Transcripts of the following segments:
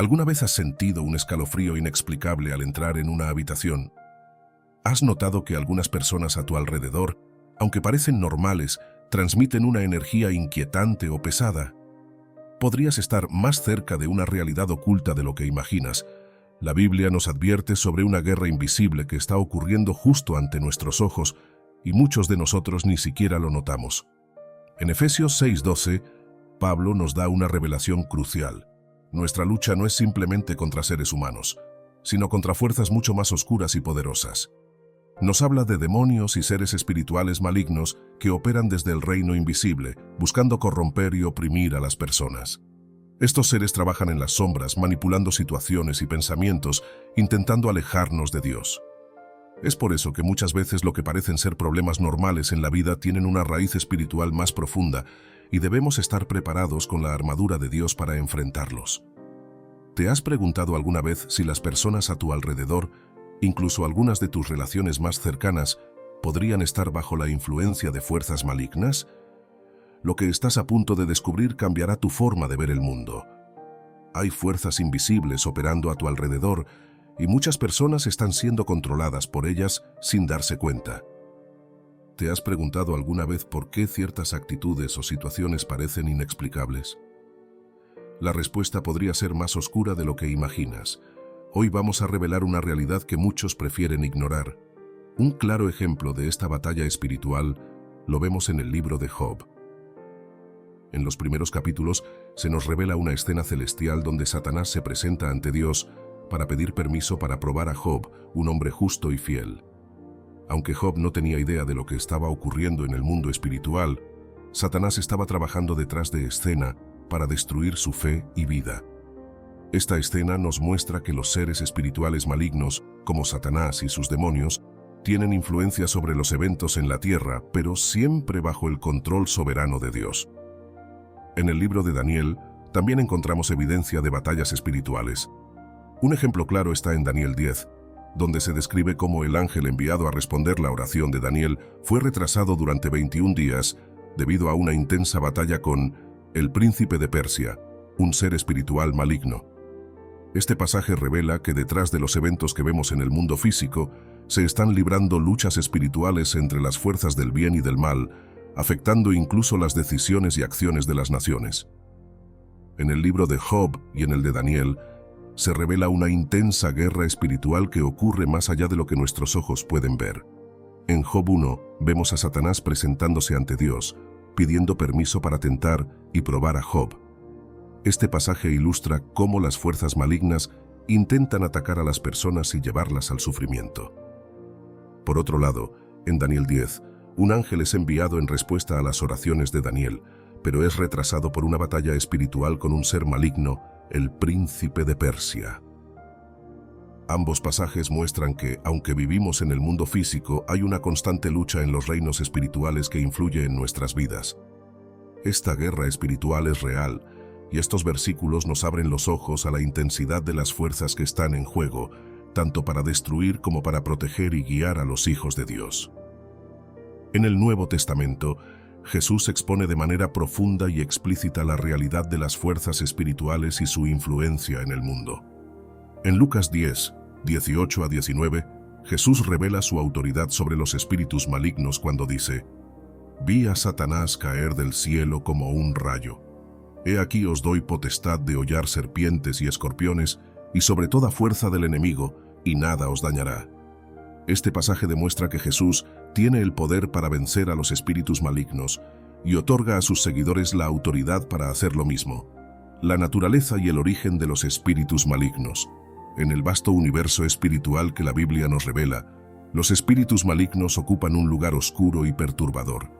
¿Alguna vez has sentido un escalofrío inexplicable al entrar en una habitación? ¿Has notado que algunas personas a tu alrededor, aunque parecen normales, transmiten una energía inquietante o pesada? Podrías estar más cerca de una realidad oculta de lo que imaginas. La Biblia nos advierte sobre una guerra invisible que está ocurriendo justo ante nuestros ojos y muchos de nosotros ni siquiera lo notamos. En Efesios 6:12, Pablo nos da una revelación crucial. Nuestra lucha no es simplemente contra seres humanos, sino contra fuerzas mucho más oscuras y poderosas. Nos habla de demonios y seres espirituales malignos que operan desde el reino invisible, buscando corromper y oprimir a las personas. Estos seres trabajan en las sombras, manipulando situaciones y pensamientos, intentando alejarnos de Dios. Es por eso que muchas veces lo que parecen ser problemas normales en la vida tienen una raíz espiritual más profunda y debemos estar preparados con la armadura de Dios para enfrentarlos. ¿Te has preguntado alguna vez si las personas a tu alrededor, incluso algunas de tus relaciones más cercanas, podrían estar bajo la influencia de fuerzas malignas? Lo que estás a punto de descubrir cambiará tu forma de ver el mundo. Hay fuerzas invisibles operando a tu alrededor y muchas personas están siendo controladas por ellas sin darse cuenta. ¿Te has preguntado alguna vez por qué ciertas actitudes o situaciones parecen inexplicables? La respuesta podría ser más oscura de lo que imaginas. Hoy vamos a revelar una realidad que muchos prefieren ignorar. Un claro ejemplo de esta batalla espiritual lo vemos en el libro de Job. En los primeros capítulos se nos revela una escena celestial donde Satanás se presenta ante Dios para pedir permiso para probar a Job, un hombre justo y fiel. Aunque Job no tenía idea de lo que estaba ocurriendo en el mundo espiritual, Satanás estaba trabajando detrás de escena para destruir su fe y vida. Esta escena nos muestra que los seres espirituales malignos, como Satanás y sus demonios, tienen influencia sobre los eventos en la tierra, pero siempre bajo el control soberano de Dios. En el libro de Daniel también encontramos evidencia de batallas espirituales. Un ejemplo claro está en Daniel 10, donde se describe cómo el ángel enviado a responder la oración de Daniel fue retrasado durante 21 días debido a una intensa batalla con el príncipe de Persia, un ser espiritual maligno. Este pasaje revela que detrás de los eventos que vemos en el mundo físico se están librando luchas espirituales entre las fuerzas del bien y del mal, afectando incluso las decisiones y acciones de las naciones. En el libro de Job y en el de Daniel, se revela una intensa guerra espiritual que ocurre más allá de lo que nuestros ojos pueden ver. En Job 1 vemos a Satanás presentándose ante Dios, pidiendo permiso para tentar y probar a Job. Este pasaje ilustra cómo las fuerzas malignas intentan atacar a las personas y llevarlas al sufrimiento. Por otro lado, en Daniel 10, un ángel es enviado en respuesta a las oraciones de Daniel, pero es retrasado por una batalla espiritual con un ser maligno, el príncipe de Persia. Ambos pasajes muestran que, aunque vivimos en el mundo físico, hay una constante lucha en los reinos espirituales que influye en nuestras vidas. Esta guerra espiritual es real, y estos versículos nos abren los ojos a la intensidad de las fuerzas que están en juego, tanto para destruir como para proteger y guiar a los hijos de Dios. En el Nuevo Testamento, Jesús expone de manera profunda y explícita la realidad de las fuerzas espirituales y su influencia en el mundo. En Lucas 10, 18 a 19, Jesús revela su autoridad sobre los espíritus malignos cuando dice: «Vi a Satanás caer del cielo como un rayo. He aquí os doy potestad de hollar serpientes y escorpiones y sobre toda fuerza del enemigo, y nada os dañará». Este pasaje demuestra que Jesús tiene el poder para vencer a los espíritus malignos y otorga a sus seguidores la autoridad para hacer lo mismo. La naturaleza y el origen de los espíritus malignos. En el vasto universo espiritual que la Biblia nos revela, los espíritus malignos ocupan un lugar oscuro y perturbador.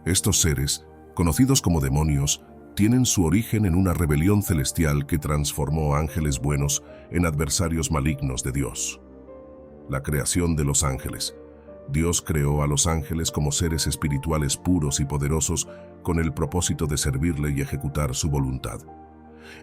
Estos seres, conocidos como demonios, tienen su origen en una rebelión celestial que transformó ángeles buenos en adversarios malignos de Dios. La creación de los ángeles. Dios creó a los ángeles como seres espirituales puros y poderosos con el propósito de servirle y ejecutar su voluntad.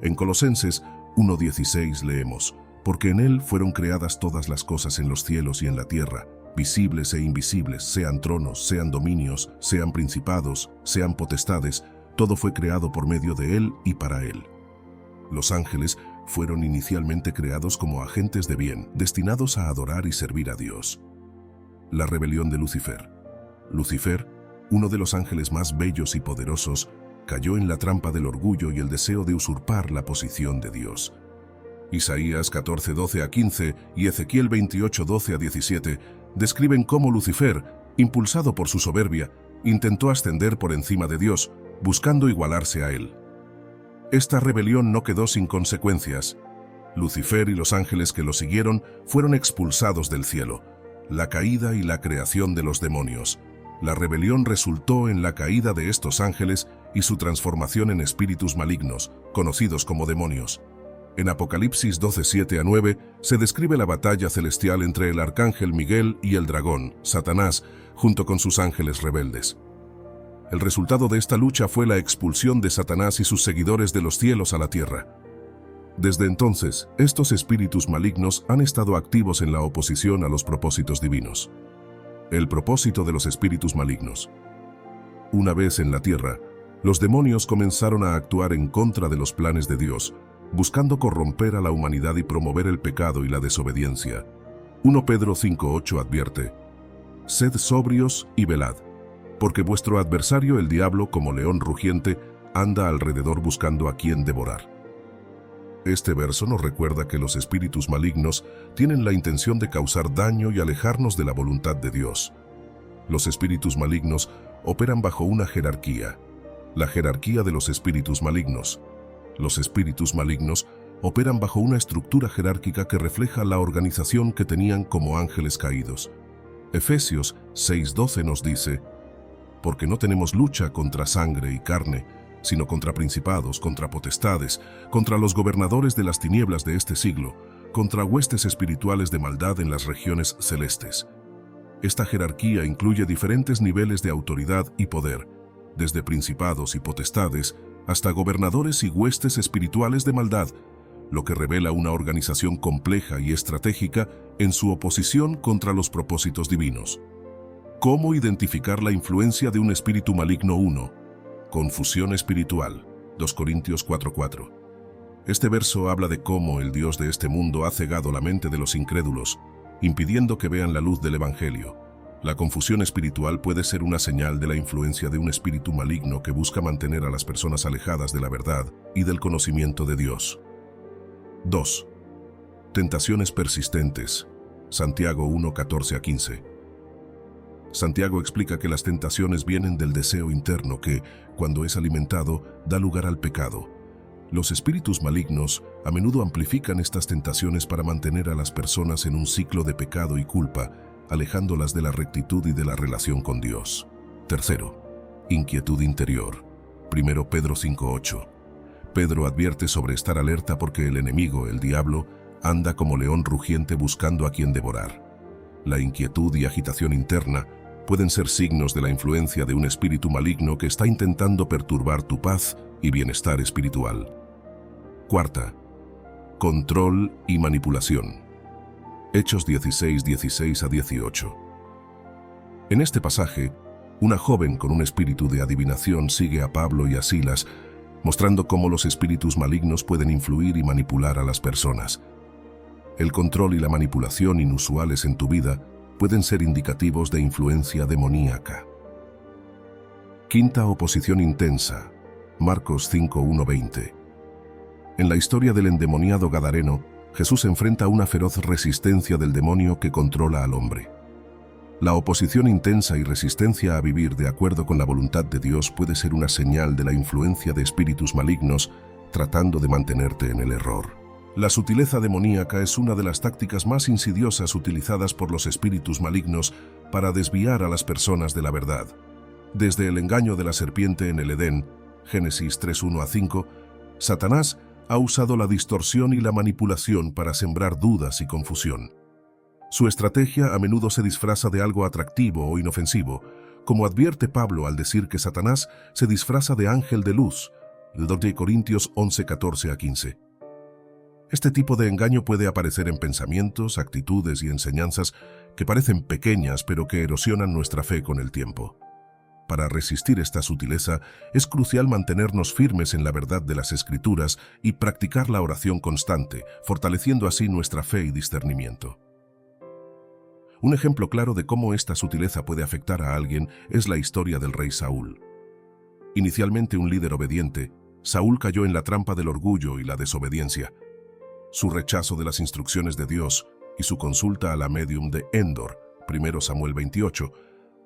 En Colosenses 1:16 leemos: «Porque en él fueron creadas todas las cosas en los cielos y en la tierra, visibles e invisibles, sean tronos, sean dominios, sean principados, sean potestades, todo fue creado por medio de él y para él». Los ángeles fueron inicialmente creados como agentes de bien, destinados a adorar y servir a Dios. La rebelión de Lucifer. Lucifer, uno de los ángeles más bellos y poderosos, cayó en la trampa del orgullo y el deseo de usurpar la posición de Dios. Isaías 14:12-15 y Ezequiel 28:12-17 describen cómo Lucifer, impulsado por su soberbia, intentó ascender por encima de Dios, buscando igualarse a él. Esta rebelión no quedó sin consecuencias. Lucifer y los ángeles que lo siguieron fueron expulsados del cielo. La caída y la creación de los demonios. La rebelión resultó en la caída de estos ángeles y su transformación en espíritus malignos, conocidos como demonios. En Apocalipsis 12:7-9 se describe la batalla celestial entre el arcángel Miguel y el dragón, Satanás, junto con sus ángeles rebeldes. El resultado de esta lucha fue la expulsión de Satanás y sus seguidores de los cielos a la tierra. Desde entonces, estos espíritus malignos han estado activos en la oposición a los propósitos divinos. El propósito de los espíritus malignos. Una vez en la tierra, los demonios comenzaron a actuar en contra de los planes de Dios, buscando corromper a la humanidad y promover el pecado y la desobediencia. 1 Pedro 5:8 advierte: «Sed sobrios y velad, porque vuestro adversario, el diablo, como león rugiente, anda alrededor buscando a quien devorar». Este verso nos recuerda que los espíritus malignos tienen la intención de causar daño y alejarnos de la voluntad de Dios. Los espíritus malignos operan bajo una jerarquía, la jerarquía de los espíritus malignos. Los espíritus malignos operan bajo una estructura jerárquica que refleja la organización que tenían como ángeles caídos. Efesios 6:12 nos dice: «Porque no tenemos lucha contra sangre y carne, sino contra principados, contra potestades, contra los gobernadores de las tinieblas de este siglo, contra huestes espirituales de maldad en las regiones celestes». Esta jerarquía incluye diferentes niveles de autoridad y poder, desde principados y potestades hasta gobernadores y huestes espirituales de maldad, lo que revela una organización compleja y estratégica en su oposición contra los propósitos divinos. ¿Cómo identificar la influencia de un espíritu maligno? 1. Confusión espiritual. 2 Corintios 4:4. Este verso habla de cómo el Dios de este mundo ha cegado la mente de los incrédulos, impidiendo que vean la luz del Evangelio. La confusión espiritual puede ser una señal de la influencia de un espíritu maligno que busca mantener a las personas alejadas de la verdad y del conocimiento de Dios. 2. Tentaciones persistentes. Santiago 1:14-15. Santiago explica que las tentaciones vienen del deseo interno que, cuando es alimentado, da lugar al pecado. Los espíritus malignos a menudo amplifican estas tentaciones para mantener a las personas en un ciclo de pecado y culpa, alejándolas de la rectitud y de la relación con Dios. 3. Inquietud interior. 1 Pedro 5:8. Pedro advierte sobre estar alerta porque el enemigo, el diablo, anda como león rugiente buscando a quien devorar. La inquietud y agitación interna pueden ser signos de la influencia de un espíritu maligno que está intentando perturbar tu paz y bienestar espiritual. 4. Control y manipulación. Hechos 16:16-18. En este pasaje, una joven con un espíritu de adivinación sigue a Pablo y a Silas, mostrando cómo los espíritus malignos pueden influir y manipular a las personas. El control y la manipulación inusuales en tu vida pueden ser indicativos de influencia demoníaca. 5. Oposición intensa. Marcos 5:1-20. En la historia del endemoniado gadareno, Jesús enfrenta una feroz resistencia del demonio que controla al hombre. La oposición intensa y resistencia a vivir de acuerdo con la voluntad de Dios puede ser una señal de la influencia de espíritus malignos tratando de mantenerte en el error. La sutileza demoníaca es una de las tácticas más insidiosas utilizadas por los espíritus malignos para desviar a las personas de la verdad. Desde el engaño de la serpiente en el Edén, Génesis 3:1-5, Satanás ha usado la distorsión y la manipulación para sembrar dudas y confusión. Su estrategia a menudo se disfraza de algo atractivo o inofensivo, como advierte Pablo al decir que Satanás se disfraza de ángel de luz, 2 Corintios 11:14-15. Este tipo de engaño puede aparecer en pensamientos, actitudes y enseñanzas que parecen pequeñas pero que erosionan nuestra fe con el tiempo. Para resistir esta sutileza, es crucial mantenernos firmes en la verdad de las Escrituras y practicar la oración constante, fortaleciendo así nuestra fe y discernimiento. Un ejemplo claro de cómo esta sutileza puede afectar a alguien es la historia del rey Saúl. Inicialmente un líder obediente, Saúl cayó en la trampa del orgullo y la desobediencia. Su rechazo de las instrucciones de Dios y su consulta a la médium de Endor, 1 Samuel 28,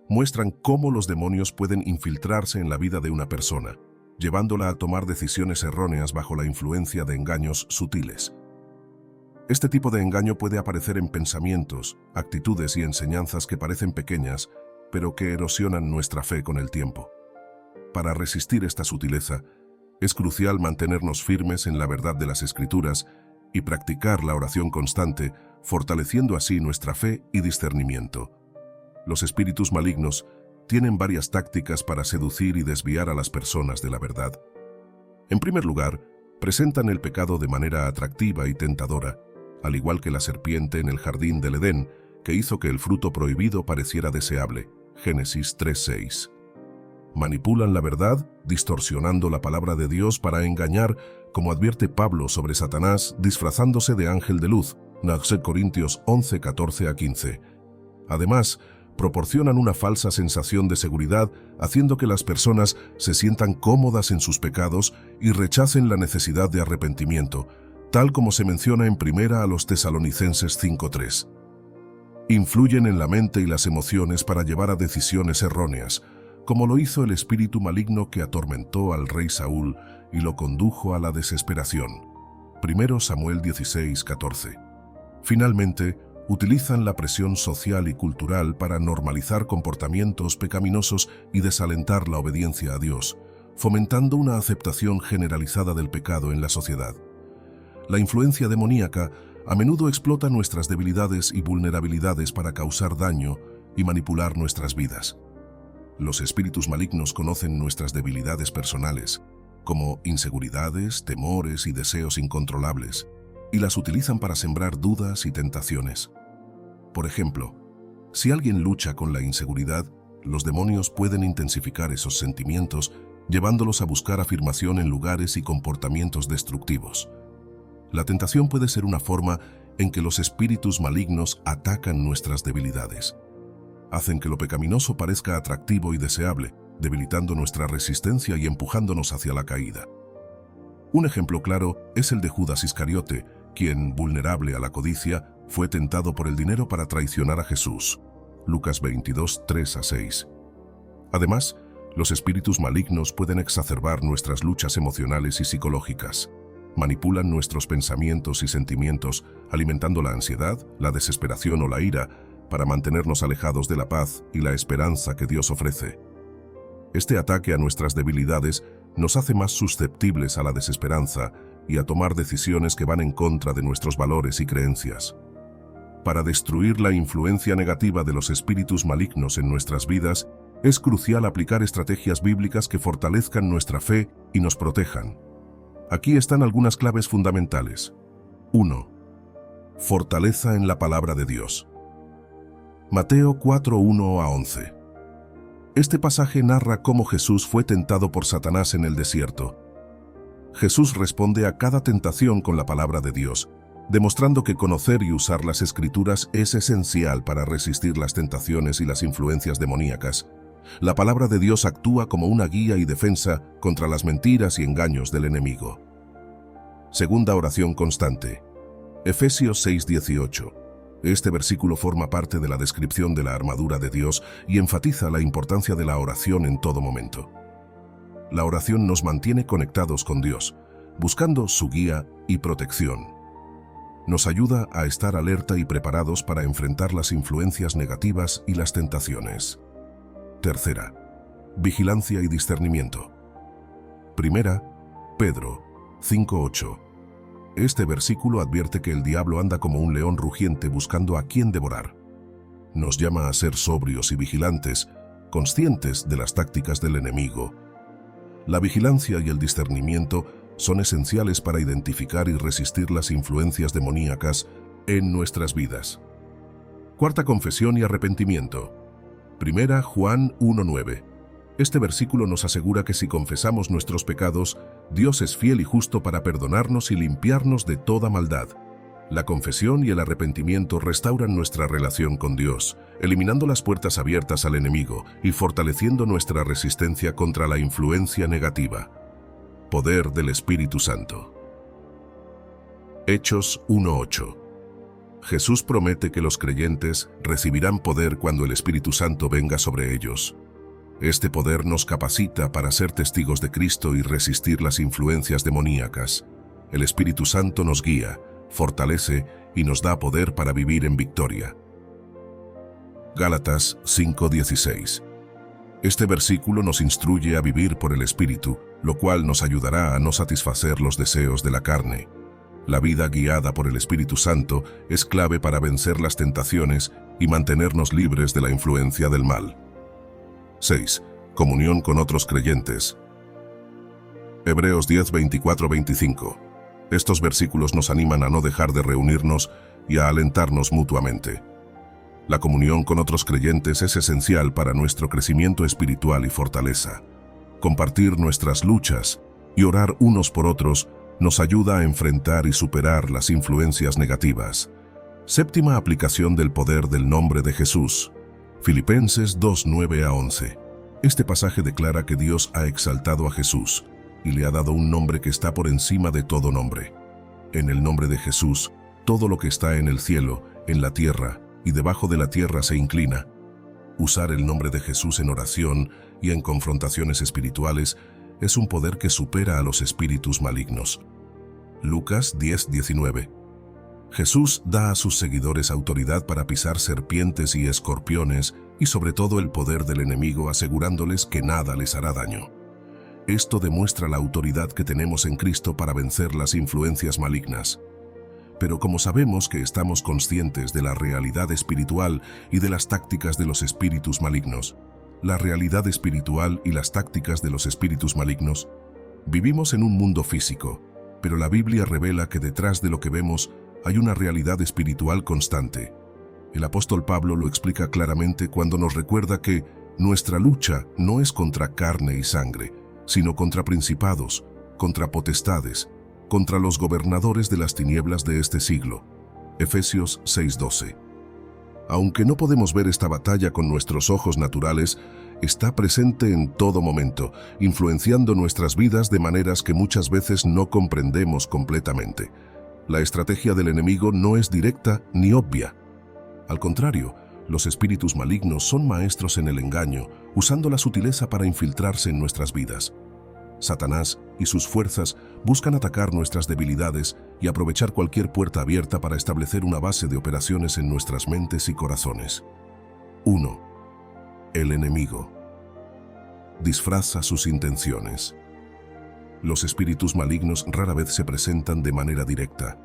muestran cómo los demonios pueden infiltrarse en la vida de una persona, llevándola a tomar decisiones erróneas bajo la influencia de engaños sutiles. Este tipo de engaño puede aparecer en pensamientos, actitudes y enseñanzas que parecen pequeñas, pero que erosionan nuestra fe con el tiempo. Para resistir esta sutileza, es crucial mantenernos firmes en la verdad de las Escrituras y practicar la oración constante, fortaleciendo así nuestra fe y discernimiento. Los espíritus malignos tienen varias tácticas para seducir y desviar a las personas de la verdad. En primer lugar, presentan el pecado de manera atractiva y tentadora, al igual que la serpiente en el jardín del Edén, que hizo que el fruto prohibido pareciera deseable. Génesis 3:6. Manipulan la verdad, distorsionando la palabra de Dios para engañar, como advierte Pablo sobre Satanás disfrazándose de ángel de luz. 2 Corintios 11:14-15. Además, proporcionan una falsa sensación de seguridad, haciendo que las personas se sientan cómodas en sus pecados y rechacen la necesidad de arrepentimiento, tal como se menciona en 1 Tesalonicenses 5:3. Influyen en la mente y las emociones para llevar a decisiones erróneas, como lo hizo el espíritu maligno que atormentó al rey Saúl y lo condujo a la desesperación. 1 Samuel 16:14. Finalmente, utilizan la presión social y cultural para normalizar comportamientos pecaminosos y desalentar la obediencia a Dios, fomentando una aceptación generalizada del pecado en la sociedad. La influencia demoníaca a menudo explota nuestras debilidades y vulnerabilidades para causar daño y manipular nuestras vidas. Los espíritus malignos conocen nuestras debilidades personales, como inseguridades, temores y deseos incontrolables, y las utilizan para sembrar dudas y tentaciones. Por ejemplo, si alguien lucha con la inseguridad, los demonios pueden intensificar esos sentimientos, llevándolos a buscar afirmación en lugares y comportamientos destructivos. La tentación puede ser una forma en que los espíritus malignos atacan nuestras debilidades. Hacen que lo pecaminoso parezca atractivo y deseable, debilitando nuestra resistencia y empujándonos hacia la caída. Un ejemplo claro es el de Judas Iscariote, quien, vulnerable a la codicia, fue tentado por el dinero para traicionar a Jesús. Lucas 22:3-6. Además, los espíritus malignos pueden exacerbar nuestras luchas emocionales y psicológicas. Manipulan nuestros pensamientos y sentimientos, alimentando la ansiedad, la desesperación o la ira, para mantenernos alejados de la paz y la esperanza que Dios ofrece. Este ataque a nuestras debilidades nos hace más susceptibles a la desesperanza y a tomar decisiones que van en contra de nuestros valores y creencias. Para destruir la influencia negativa de los espíritus malignos en nuestras vidas, es crucial aplicar estrategias bíblicas que fortalezcan nuestra fe y nos protejan. Aquí están algunas claves fundamentales. 1. Fortaleza en la palabra de Dios. Mateo 4:1-11. Este pasaje narra cómo Jesús fue tentado por Satanás en el desierto. Jesús responde a cada tentación con la palabra de Dios, demostrando que conocer y usar las Escrituras es esencial para resistir las tentaciones y las influencias demoníacas. La palabra de Dios actúa como una guía y defensa contra las mentiras y engaños del enemigo. Segunda oración constante. Efesios 6:18. Este versículo forma parte de la descripción de la armadura de Dios y enfatiza la importancia de la oración en todo momento. La oración nos mantiene conectados con Dios, buscando su guía y protección. Nos ayuda a estar alerta y preparados para enfrentar las influencias negativas y las tentaciones. Tercera, vigilancia y discernimiento. Primera, Pedro 5:8. Este versículo advierte que el diablo anda como un león rugiente buscando a quien devorar. Nos llama a ser sobrios y vigilantes, conscientes de las tácticas del enemigo. La vigilancia y el discernimiento son esenciales para identificar y resistir las influencias demoníacas en nuestras vidas. Cuarta confesión y arrepentimiento. Primera Juan 1:9. Este versículo nos asegura que si confesamos nuestros pecados, Dios es fiel y justo para perdonarnos y limpiarnos de toda maldad. La confesión y el arrepentimiento restauran nuestra relación con Dios, eliminando las puertas abiertas al enemigo y fortaleciendo nuestra resistencia contra la influencia negativa. Poder del Espíritu Santo. Hechos 1:8. Jesús promete que los creyentes recibirán poder cuando el Espíritu Santo venga sobre ellos. Este poder nos capacita para ser testigos de Cristo y resistir las influencias demoníacas. El Espíritu Santo nos guía, fortalece y nos da poder para vivir en victoria. Gálatas 5:16. Este versículo nos instruye a vivir por el Espíritu, lo cual nos ayudará a no satisfacer los deseos de la carne. La vida guiada por el Espíritu Santo es clave para vencer las tentaciones y mantenernos libres de la influencia del mal. 6. Comunión con otros creyentes. Hebreos 10:24-25. Estos versículos nos animan a no dejar de reunirnos y a alentarnos mutuamente. La comunión con otros creyentes es esencial para nuestro crecimiento espiritual y fortaleza. Compartir nuestras luchas y orar unos por otros nos ayuda a enfrentar y superar las influencias negativas. Séptima aplicación del poder del nombre de Jesús. Filipenses 2:9-11. Este pasaje declara que Dios ha exaltado a Jesús y le ha dado un nombre que está por encima de todo nombre. En el nombre de Jesús, todo lo que está en el cielo, en la tierra y debajo de la tierra se inclina. Usar el nombre de Jesús en oración y en confrontaciones espirituales es un poder que supera a los espíritus malignos. Lucas 10:19. Jesús da a sus seguidores autoridad para pisar serpientes y escorpiones y sobre todo el poder del enemigo, asegurándoles que nada les hará daño. Esto demuestra la autoridad que tenemos en Cristo para vencer las influencias malignas. Pero como sabemos que estamos conscientes de la realidad espiritual y de las tácticas de los espíritus malignos, la realidad espiritual y las tácticas de los espíritus malignos, vivimos en un mundo físico, pero la Biblia revela que detrás de lo que vemos hay una realidad espiritual constante. El apóstol Pablo lo explica claramente cuando nos recuerda que nuestra lucha no es contra carne y sangre, sino contra principados, contra potestades, contra los gobernadores de las tinieblas de este siglo. Efesios 6:12. Aunque no podemos ver esta batalla con nuestros ojos naturales, está presente en todo momento, influenciando nuestras vidas de maneras que muchas veces no comprendemos completamente. La estrategia del enemigo no es directa ni obvia. Al contrario, los espíritus malignos son maestros en el engaño, usando la sutileza para infiltrarse en nuestras vidas. Satanás y sus fuerzas buscan atacar nuestras debilidades y aprovechar cualquier puerta abierta para establecer una base de operaciones en nuestras mentes y corazones. 1. El enemigo disfraza sus intenciones. Los espíritus malignos rara vez se presentan de manera directa.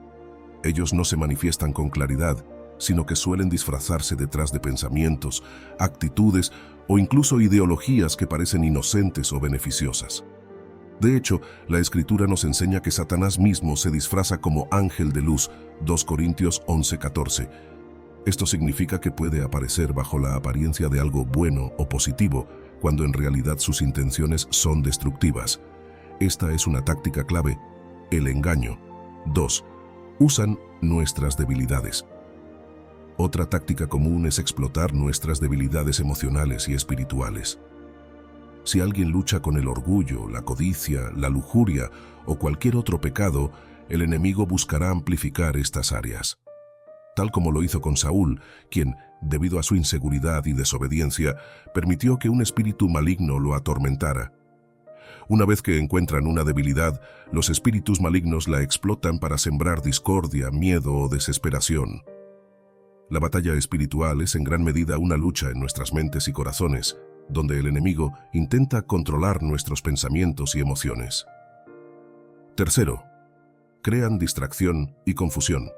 Ellos no se manifiestan con claridad, sino que suelen disfrazarse detrás de pensamientos, actitudes o incluso ideologías que parecen inocentes o beneficiosas. De hecho, la Escritura nos enseña que Satanás mismo se disfraza como ángel de luz, 2 Corintios 11:14. Esto significa que puede aparecer bajo la apariencia de algo bueno o positivo, cuando en realidad sus intenciones son destructivas. Esta es una táctica clave, el engaño. 2. Usan nuestras debilidades. Otra táctica común es explotar nuestras debilidades emocionales y espirituales. Si alguien lucha con el orgullo, la codicia, la lujuria o cualquier otro pecado, el enemigo buscará amplificar estas áreas. Tal como lo hizo con Saúl, quien, debido a su inseguridad y desobediencia, permitió que un espíritu maligno lo atormentara. Una vez que encuentran una debilidad, los espíritus malignos la explotan para sembrar discordia, miedo o desesperación. La batalla espiritual es en gran medida una lucha en nuestras mentes y corazones, donde el enemigo intenta controlar nuestros pensamientos y emociones. Tercero, crean distracción y confusión.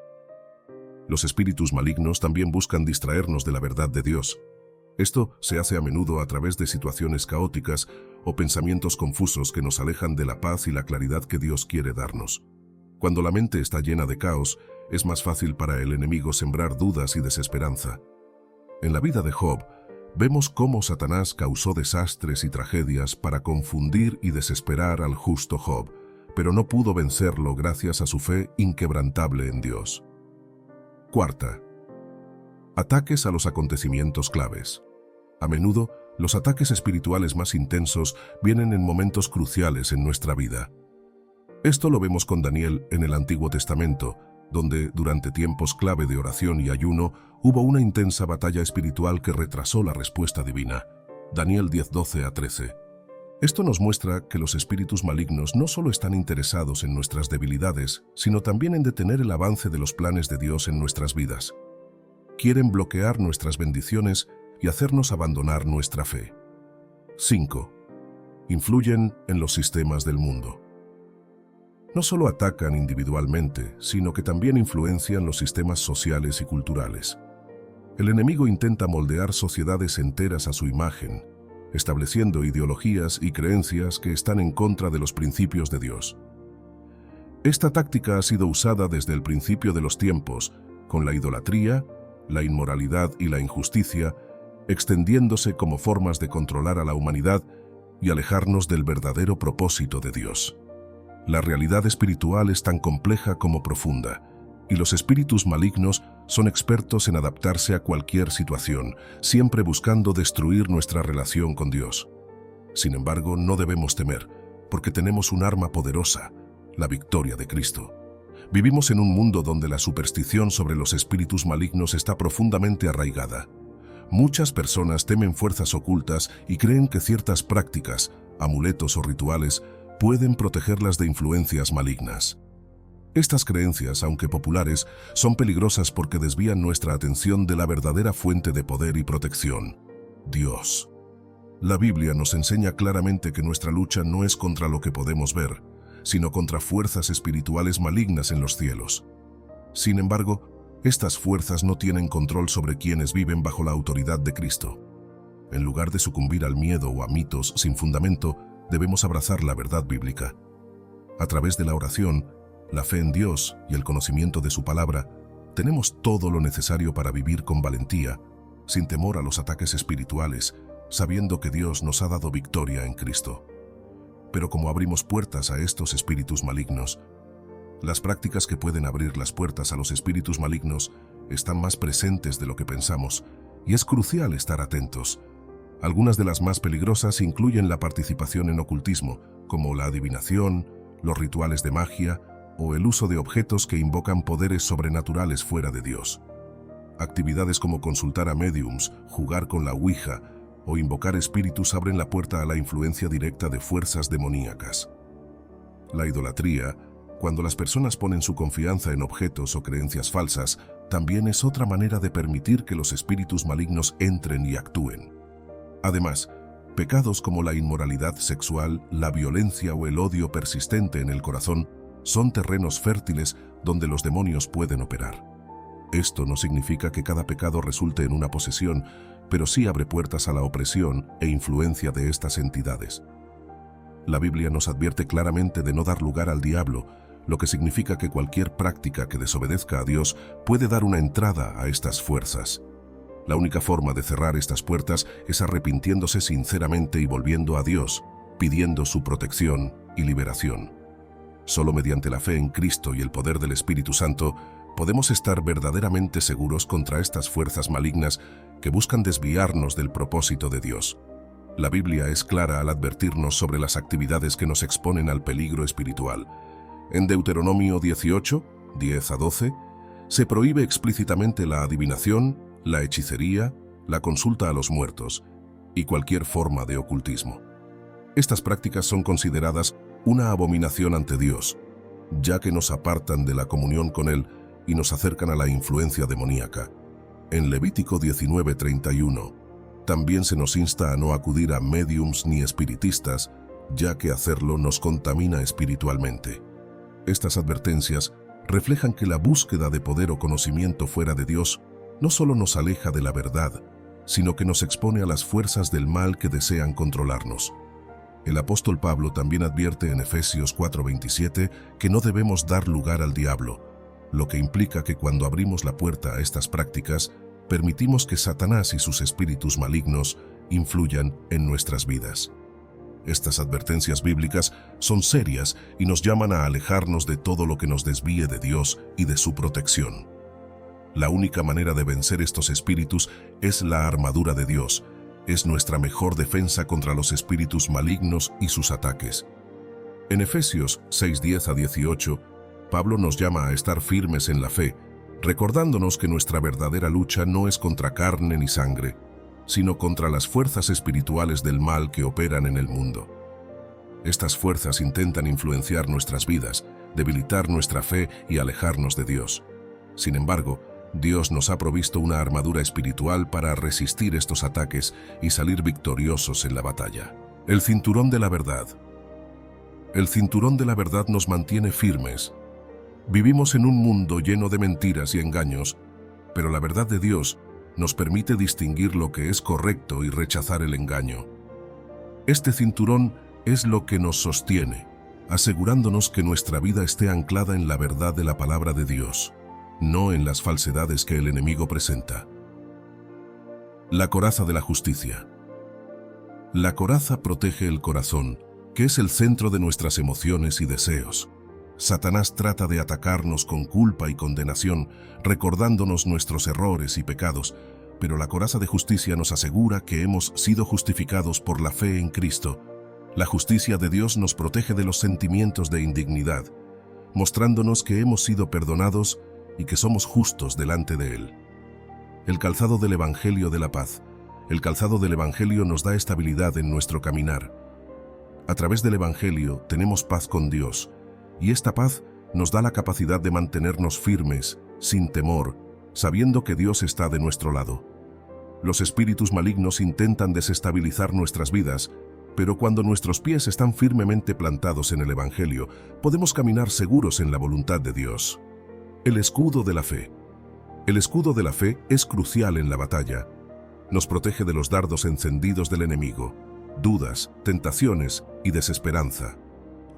Los espíritus malignos también buscan distraernos de la verdad de Dios. Esto se hace a menudo a través de situaciones caóticas o pensamientos confusos que nos alejan de la paz y la claridad que Dios quiere darnos. Cuando la mente está llena de caos, es más fácil para el enemigo sembrar dudas y desesperanza. En la vida de Job, vemos cómo Satanás causó desastres y tragedias para confundir y desesperar al justo Job, pero no pudo vencerlo gracias a su fe inquebrantable en Dios. Cuarta, ataques a los acontecimientos claves. A menudo, los ataques espirituales más intensos vienen en momentos cruciales en nuestra vida. Esto lo vemos con Daniel en el Antiguo Testamento, donde, durante tiempos clave de oración y ayuno, hubo una intensa batalla espiritual que retrasó la respuesta divina. Daniel 10:12-13. Esto nos muestra que los espíritus malignos no solo están interesados en nuestras debilidades, sino también en detener el avance de los planes de Dios en nuestras vidas. Quieren bloquear nuestras bendiciones y hacernos abandonar nuestra fe. 5. Influyen en los sistemas del mundo. No solo atacan individualmente, sino que también influencian los sistemas sociales y culturales. El enemigo intenta moldear sociedades enteras a su imagen, estableciendo ideologías y creencias que están en contra de los principios de Dios. Esta táctica ha sido usada desde el principio de los tiempos, con la idolatría, la inmoralidad y la injusticia, extendiéndose como formas de controlar a la humanidad y alejarnos del verdadero propósito de Dios. La realidad espiritual es tan compleja como profunda, y los espíritus malignos son expertos en adaptarse a cualquier situación, siempre buscando destruir nuestra relación con Dios. Sin embargo, no debemos temer, porque tenemos un arma poderosa, la victoria de Cristo. Vivimos en un mundo donde la superstición sobre los espíritus malignos está profundamente arraigada. Muchas personas temen fuerzas ocultas y creen que ciertas prácticas, amuletos o rituales pueden protegerlas de influencias malignas. Estas creencias, aunque populares, son peligrosas porque desvían nuestra atención de la verdadera fuente de poder y protección, Dios. La Biblia nos enseña claramente que nuestra lucha no es contra lo que podemos ver, sino contra fuerzas espirituales malignas en los cielos. Sin embargo, estas fuerzas no tienen control sobre quienes viven bajo la autoridad de Cristo. En lugar de sucumbir al miedo o a mitos sin fundamento, debemos abrazar la verdad bíblica. A través de la oración, la fe en Dios y el conocimiento de su palabra, tenemos todo lo necesario para vivir con valentía, sin temor a los ataques espirituales, sabiendo que Dios nos ha dado victoria en Cristo. Pero como abrimos puertas a estos espíritus malignos, las prácticas que pueden abrir las puertas a los espíritus malignos están más presentes de lo que pensamos, y es crucial estar atentos. Algunas de las más peligrosas incluyen la participación en ocultismo, como la adivinación, los rituales de magia o el uso de objetos que invocan poderes sobrenaturales fuera de Dios. Actividades como consultar a médiums, jugar con la Ouija o invocar espíritus abren la puerta a la influencia directa de fuerzas demoníacas. La idolatría, cuando las personas ponen su confianza en objetos o creencias falsas, también es otra manera de permitir que los espíritus malignos entren y actúen. Además, pecados como la inmoralidad sexual, la violencia o el odio persistente en el corazón son terrenos fértiles donde los demonios pueden operar. Esto no significa que cada pecado resulte en una posesión, pero sí abre puertas a la opresión e influencia de estas entidades. La Biblia nos advierte claramente de no dar lugar al diablo, lo que significa que cualquier práctica que desobedezca a Dios puede dar una entrada a estas fuerzas. La única forma de cerrar estas puertas es arrepintiéndose sinceramente y volviendo a Dios, pidiendo su protección y liberación. Solo mediante la fe en Cristo y el poder del Espíritu Santo podemos estar verdaderamente seguros contra estas fuerzas malignas que buscan desviarnos del propósito de Dios. La Biblia es clara al advertirnos sobre las actividades que nos exponen al peligro espiritual. En Deuteronomio 18, 10-12, se prohíbe explícitamente la adivinación, la hechicería, la consulta a los muertos y cualquier forma de ocultismo. Estas prácticas son consideradas una abominación ante Dios, ya que nos apartan de la comunión con Él y nos acercan a la influencia demoníaca. En Levítico 19:31, también se nos insta a no acudir a médiums ni espiritistas, ya que hacerlo nos contamina espiritualmente. Estas advertencias reflejan que la búsqueda de poder o conocimiento fuera de Dios no solo nos aleja de la verdad, sino que nos expone a las fuerzas del mal que desean controlarnos. El apóstol Pablo también advierte en Efesios 4:27 que no debemos dar lugar al diablo, lo que implica que cuando abrimos la puerta a estas prácticas, permitimos que Satanás y sus espíritus malignos influyan en nuestras vidas. Estas advertencias bíblicas son serias y nos llaman a alejarnos de todo lo que nos desvíe de Dios y de su protección. La única manera de vencer estos espíritus es la armadura de Dios. Es nuestra mejor defensa contra los espíritus malignos y sus ataques. En Efesios 6:10-18, Pablo nos llama a estar firmes en la fe, recordándonos que nuestra verdadera lucha no es contra carne ni sangre, sino contra las fuerzas espirituales del mal que operan en el mundo. Estas fuerzas intentan influenciar nuestras vidas, debilitar nuestra fe y alejarnos de Dios. Sin embargo, Dios nos ha provisto una armadura espiritual para resistir estos ataques y salir victoriosos en la batalla. El cinturón de la verdad. El cinturón de la verdad nos mantiene firmes. Vivimos en un mundo lleno de mentiras y engaños, pero la verdad de Dios nos permite distinguir lo que es correcto y rechazar el engaño. Este cinturón es lo que nos sostiene, asegurándonos que nuestra vida esté anclada en la verdad de la palabra de Dios, no en las falsedades que el enemigo presenta. La coraza de la justicia. La coraza protege el corazón, que es el centro de nuestras emociones y deseos. Satanás trata de atacarnos con culpa y condenación, recordándonos nuestros errores y pecados, pero la coraza de justicia nos asegura que hemos sido justificados por la fe en Cristo. La justicia de Dios nos protege de los sentimientos de indignidad, mostrándonos que hemos sido perdonados y que somos justos delante de Él. El calzado del Evangelio de la paz. El calzado del Evangelio nos da estabilidad en nuestro caminar. A través del Evangelio tenemos paz con Dios, y esta paz nos da la capacidad de mantenernos firmes, sin temor, sabiendo que Dios está de nuestro lado. Los espíritus malignos intentan desestabilizar nuestras vidas, pero cuando nuestros pies están firmemente plantados en el Evangelio, podemos caminar seguros en la voluntad de Dios. El escudo de la fe. El escudo de la fe es crucial en la batalla. Nos protege de los dardos encendidos del enemigo, dudas, tentaciones y desesperanza.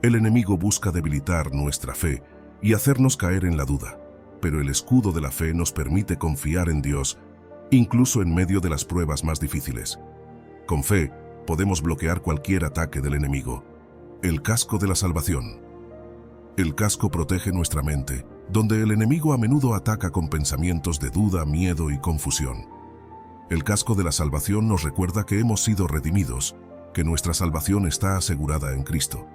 El enemigo busca debilitar nuestra fe y hacernos caer en la duda, pero el escudo de la fe nos permite confiar en Dios, incluso en medio de las pruebas más difíciles. Con fe, podemos bloquear cualquier ataque del enemigo. El casco de la salvación. El casco protege nuestra mente, donde el enemigo a menudo ataca con pensamientos de duda, miedo y confusión. El casco de la salvación nos recuerda que hemos sido redimidos, que nuestra salvación está asegurada en Cristo.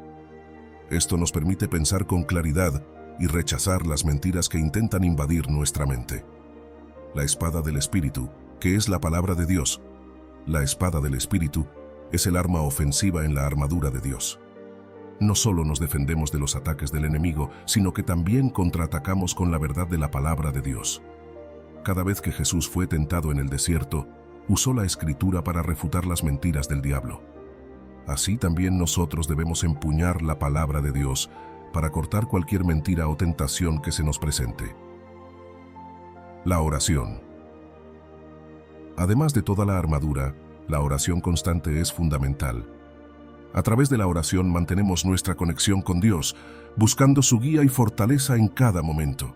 Esto nos permite pensar con claridad y rechazar las mentiras que intentan invadir nuestra mente. La espada del Espíritu, que es la palabra de Dios. La espada del Espíritu es el arma ofensiva en la armadura de Dios. No solo nos defendemos de los ataques del enemigo, sino que también contraatacamos con la verdad de la palabra de Dios. Cada vez que Jesús fue tentado en el desierto, usó la Escritura para refutar las mentiras del diablo. Así también nosotros debemos empuñar la palabra de Dios para cortar cualquier mentira o tentación que se nos presente. La oración. Además de toda la armadura, la oración constante es fundamental. A través de la oración mantenemos nuestra conexión con Dios, buscando su guía y fortaleza en cada momento.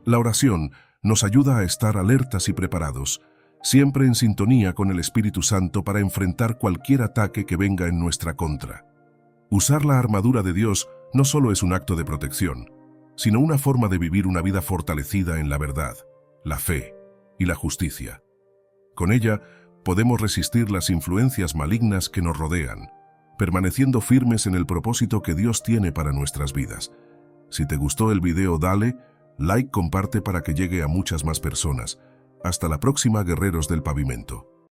La oración nos ayuda a estar alertas y preparados, siempre en sintonía con el Espíritu Santo para enfrentar cualquier ataque que venga en nuestra contra. Usar la armadura de Dios no solo es un acto de protección, sino una forma de vivir una vida fortalecida en la verdad, la fe y la justicia. Con ella podemos resistir las influencias malignas que nos rodean, permaneciendo firmes en el propósito que Dios tiene para nuestras vidas. Si te gustó el video, dale like, comparte para que llegue a muchas más personas. Hasta la próxima, guerreros del pavimento.